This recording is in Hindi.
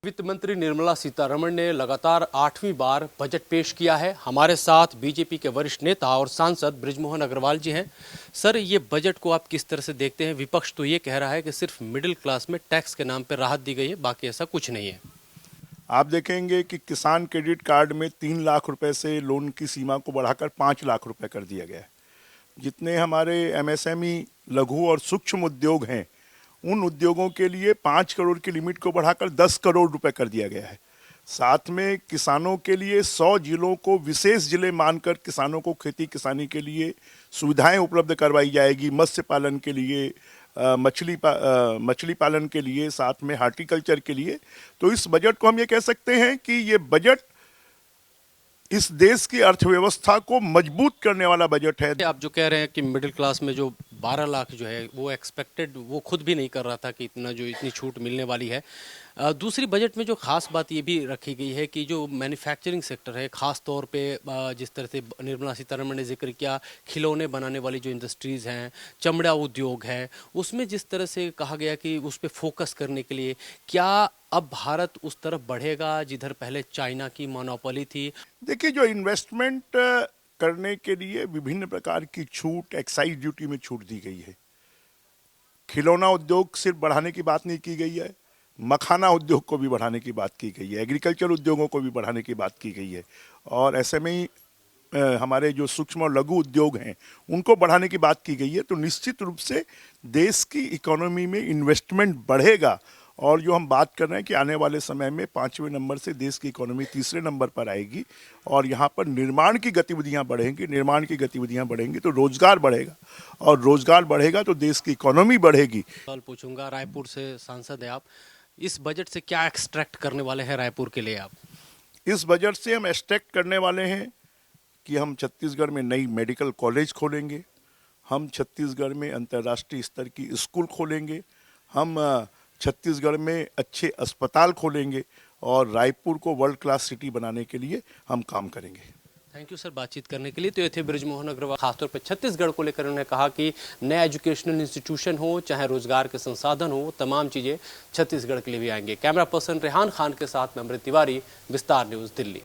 वित्त मंत्री निर्मला सीतारमण ने लगातार 8वीं बार बजट पेश किया है। हमारे साथ बीजेपी के वरिष्ठ नेता और सांसद बृजमोहन अग्रवाल जी हैं। सर, ये बजट को आप किस तरह से देखते हैं? विपक्ष तो ये कह रहा है कि सिर्फ मिडिल क्लास में टैक्स के नाम पर राहत दी गई है, बाकी ऐसा कुछ नहीं है। आप देखेंगे कि किसान क्रेडिट कार्ड में 3 लाख रुपए से लोन की सीमा को बढ़ाकर 5 लाख रुपए कर दिया गया है। जितने हमारे एमएसएमई, लघु और सूक्ष्म उद्योग हैं, उन उद्योगों के लिए 5 करोड़ की लिमिट को बढ़ाकर 10 करोड़ रुपए कर दिया गया है। साथ में किसानों के लिए 100 जिलों को विशेष जिले मानकर किसानों को खेती किसानी के लिए सुविधाएं उपलब्ध करवाई जाएगी। मत्स्य पालन के लिए, मछली पालन के लिए, साथ में हार्टिकल्चर के लिए। तो इस बजट को हम ये कह सकते हैं कि ये बजट इस देश की अर्थव्यवस्था को मजबूत करने वाला बजट है। आप जो कह रहे हैं कि मिडिल क्लास में जो 12 लाख जो है वो एक्सपेक्टेड, वो खुद भी नहीं कर रहा था कि इतनी छूट मिलने वाली है। दूसरी बजट में जो खास बात ये भी रखी गई है कि जो मैन्युफैक्चरिंग सेक्टर है, खास तौर पे जिस तरह से निर्मला सीतारमण ने जिक्र किया, खिलौने बनाने वाली जो इंडस्ट्रीज़ हैं, चमड़ा उद्योग है, उसमें जिस तरह से कहा गया कि उस पर फोकस करने के लिए, क्या अब भारत उस तरफ बढ़ेगा जिधर पहले चाइना की मोनोपोली थी? देखिए, जो इन्वेस्टमेंट करने के लिए विभिन्न प्रकार की छूट, एक्साइज ड्यूटी में छूट दी गई है। खिलौना उद्योग सिर्फ बढ़ाने की बात नहीं की गई है, मखाना उद्योग को भी बढ़ाने की बात की गई है, एग्रीकल्चर उद्योगों को भी बढ़ाने की बात की गई है, और एसएमई हमारे जो सूक्ष्म और लघु उद्योग हैं उनको बढ़ाने की बात की गई है। तो निश्चित रूप से देश की इकोनॉमी में इन्वेस्टमेंट बढ़ेगा। और जो हम बात कर रहे हैं कि आने वाले समय में 5वें नंबर से देश की इकोनॉमी 3रे नंबर पर आएगी, और यहाँ पर निर्माण की गतिविधियाँ बढ़ेंगी तो रोजगार बढ़ेगा, और रोजगार बढ़ेगा तो देश की इकोनॉमी बढ़ेगी। सवाल पूछूंगा, रायपुर से सांसद है आप, इस बजट से क्या एक्सट्रैक्ट करने वाले हैं रायपुर के लिए आप? इस बजट से हम एक्सट्रैक्ट करने वाले हैं कि हम छत्तीसगढ़ में नई मेडिकल कॉलेज खोलेंगे, हम छत्तीसगढ़ में अंतर्राष्ट्रीय स्तर की स्कूल खोलेंगे, हम छत्तीसगढ़ में अच्छे अस्पताल खोलेंगे, और रायपुर को वर्ल्ड क्लास सिटी बनाने के लिए हम काम करेंगे। थैंक यू सर बातचीत करने के लिए। तो ये थे बृजमोहन अग्रवाल। खासतौर पर छत्तीसगढ़ को लेकर उन्होंने कहा कि नया एजुकेशनल इंस्टीट्यूशन हो, चाहे रोजगार के संसाधन हो, तमाम चीज़ें छत्तीसगढ़ के लिए भी आएंगे। कैमरा पर्सन रेहान खान के साथ मैं अमृत तिवारी, विस्तार न्यूज़, दिल्ली।